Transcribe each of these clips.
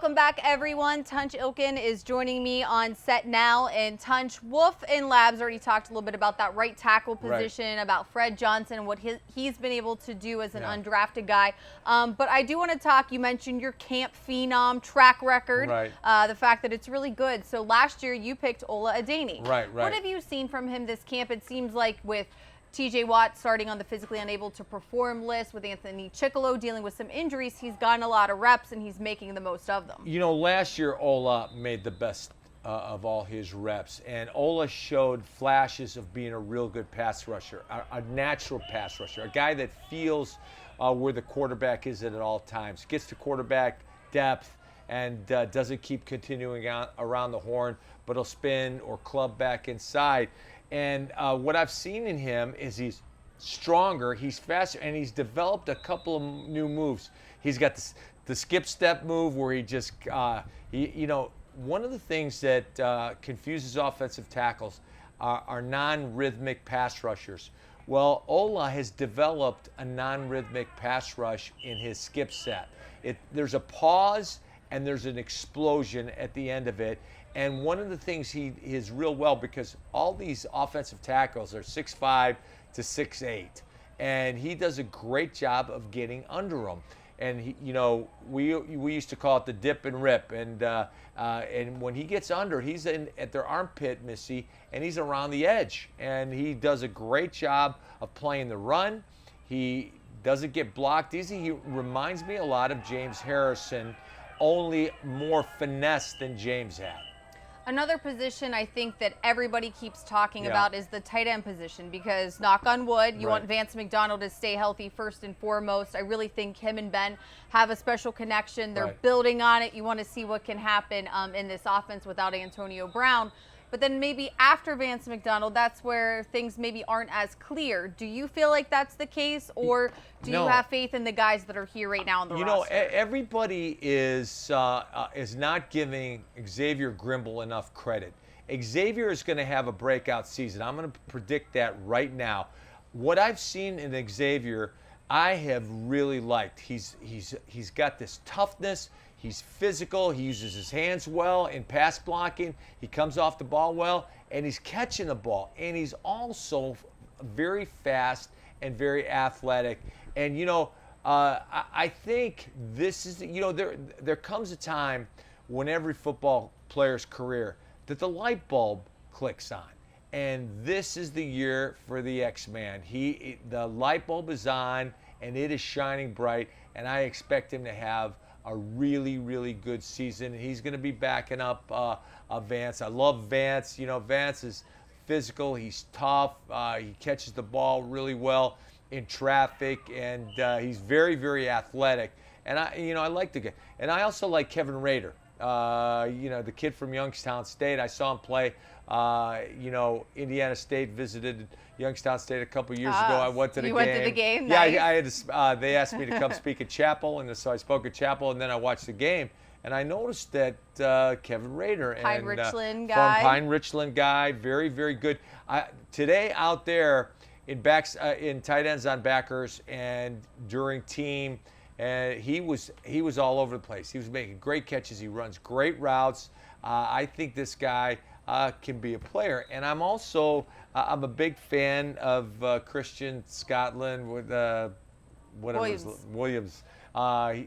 Welcome back, everyone. Tunch Ilkin is joining me on set now. And Tunch, Wolf and Labs already talked a little bit about that right tackle position, about Fred Johnson and what he's been able to do as an undrafted guy. But I do want to talk, you mentioned your camp phenom track record, the fact that it's really good. So last year you picked Ola Adeni. What have you seen from him this camp? It seems like with TJ Watt starting on the physically unable to perform list, with Anthony Chickillo dealing with some injuries, he's gotten a lot of reps and he's making the most of them. You know, last year Ola made the best of all his reps, and Ola showed flashes of being a real good pass rusher, a natural pass rusher, a guy that feels where the quarterback is at all times, gets to quarterback depth, and doesn't keep continuing around the horn, but he'll spin or club back inside. And what I've seen in him is he's stronger, he's faster, and he's developed a couple of new moves. He's got the skip step move where he just, you know, one of the things that confuses offensive tackles are non-rhythmic pass rushers. Well, Ola has developed a non-rhythmic pass rush in his skip set. There's a pause and there's an explosion at the end of it. And one of the things he is real well, because all these offensive tackles are 6'5" to 6'8", and he does a great job of getting under them. And he, you know, we used to call it the dip and rip. And when he gets under, he's at their armpit, Missy, and he's around the edge. And he does a great job of playing the run. He doesn't get blocked easy. He reminds me a lot of James Harrison, only more finesse than James had. Another position I think that everybody keeps talking about is the tight end position, because knock on wood, you want Vance McDonald to stay healthy first and foremost. I really think him and Ben have a special connection. They're building on it. You want to see what can happen in this offense without Antonio Brown. But then maybe after Vance McDonald, that's where things maybe aren't as clear. Do you feel like that's the case, or do you have faith in the guys that are here right now on the roster? You know, everybody is not giving Xavier Grimble enough credit. Xavier is going to have a breakout season. I'm going to predict that right now. What I've seen in Xavier, I have really liked. He's got this toughness. He's physical. He uses his hands well in pass blocking. He comes off the ball well, and he's catching the ball. And he's also very fast and very athletic. And, you know, I think this is, you know, there comes a time when every football player's career that the light bulb clicks on. And this is the year for the X-Man. The light bulb is on, and it is shining bright, and I expect him to have a really, really good season. He's going to be backing up Vance. I love Vance. You know, Vance is physical. He's tough. He catches the ball really well in traffic, and he's very, very athletic. And I like the guy. And I also like Kevin Rader. You know, the kid from Youngstown State. I saw him play. You know, Indiana State visited Youngstown State a couple years ago. I went to the game. You went to the game? Yeah, nice. I had to, they asked me to come speak at chapel, and so I spoke at chapel, and then I watched the game. And I noticed that Kevin Rader, Pine Richland guy. From Pine Richland guy, very, very good. Today out there in tight ends on backers and during team, and he was all over the place. He was making great catches. He runs great routes. I think this guy can be a player. And I'm also I'm a big fan of Christian Scotland with Williams.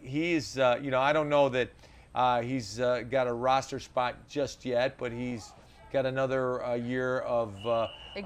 He's you know, I don't know that he's got a roster spot just yet, but he's got another year of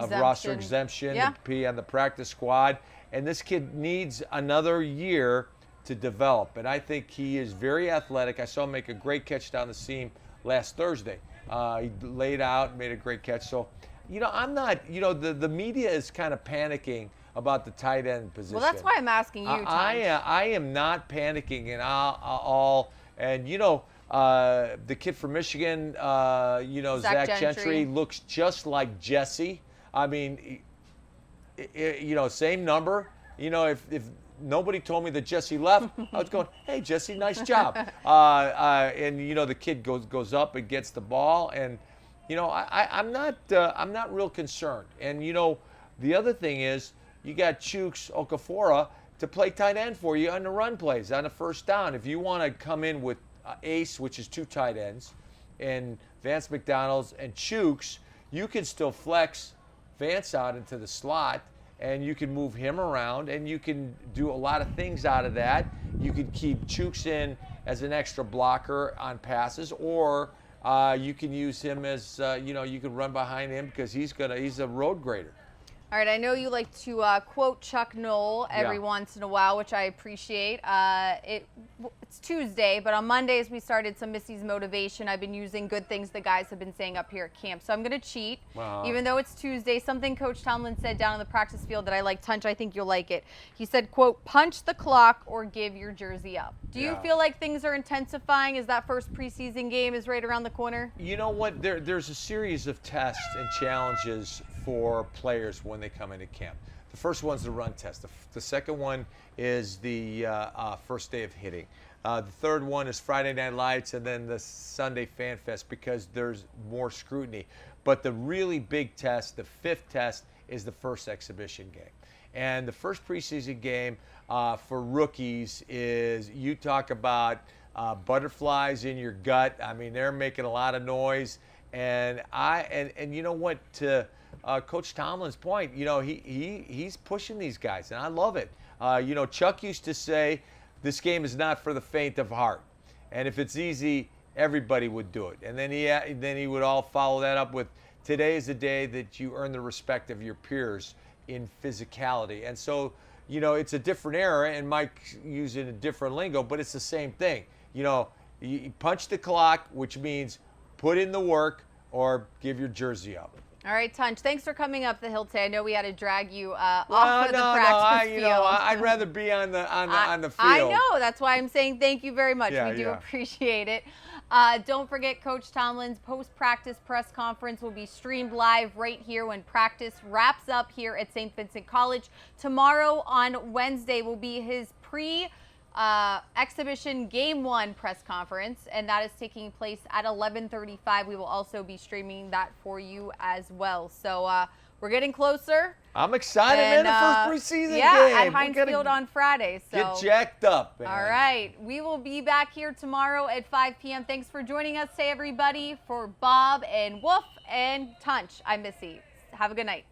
roster exemption to be on the practice squad. And this kid needs another year to develop. And I think he is very athletic. I saw him make a great catch down the seam last Thursday. He laid out, made a great catch. So, you know, I'm not, you know, the media is kind of panicking about the tight end position. Well, that's why I'm asking you, Tunch. I am not panicking at all. And, you know, the kid from Michigan, you know, Zach Gentry looks just like Jesse. I mean, you know, same number. You know, if nobody told me that Jesse left, I was going, hey, Jesse, nice job. And, you know, the kid goes up and gets the ball. And, you know, I'm not real concerned. And, you know, the other thing is you got Chooks Okafor to play tight end for you on the run plays, on the first down. If you want to come in with Ace, which is 2 tight ends, and Vance McDonald's and Chooks, you can still flex Vance out into the slot, and you can move him around, and you can do a lot of things out of that. You can keep Chooks in as an extra blocker on passes, or you can use him as, you can run behind him because he's a road grader. All right, I know you like to quote Chuck Noll every once in a while, which I appreciate. It's Tuesday, but on Mondays we started some Missy's Motivation. I've been using good things the guys have been saying up here at camp, so I'm going to cheat. Wow. Even though it's Tuesday, something Coach Tomlin said down on the practice field that I like. Tunch, I think you'll like it. He said, quote, punch the clock or give your jersey up. Do you feel like things are intensifying as that first preseason game is right around the corner? You know what? There's a series of tests and challenges for players when they come into camp. The first one's the run test. The second one is the first day of hitting. The third one is Friday Night Lights, and then the Sunday Fan Fest, because there's more scrutiny. But the really big test, the fifth test, is the first exhibition game. And the first preseason game for rookies is, you talk about butterflies in your gut. I mean, they're making a lot of noise. And you know what, to Coach Tomlin's point, he's pushing these guys, and I love it. Chuck used to say, this game is not for the faint of heart. And if it's easy, everybody would do it. And then he would all follow that up with, today is the day that you earn the respect of your peers in physicality. And so, it's a different era, and Mike's using a different lingo, but it's the same thing. You punch the clock, which means put in the work or give your jersey up. All right, Tunch, thanks for coming up the hill today. I know we had to drag you off of the practice field. I'd rather be on the field. I know. That's why I'm saying thank you very much. Yeah, we do appreciate it. Don't forget, Coach Tomlin's post-practice press conference will be streamed live right here when practice wraps up here at St. Vincent College. Tomorrow on Wednesday will be his exhibition game 1 press conference, and that is taking place at 11:35. We will also be streaming that for you as well. So we're getting closer. I'm excited, man. The first preseason game. Yeah, at Heinz Field on Friday. So get jacked up, man. All right. We will be back here tomorrow at 5 p.m. Thanks for joining us today, everybody. For Bob and Wolf and Tunch, I'm Missy. Have a good night.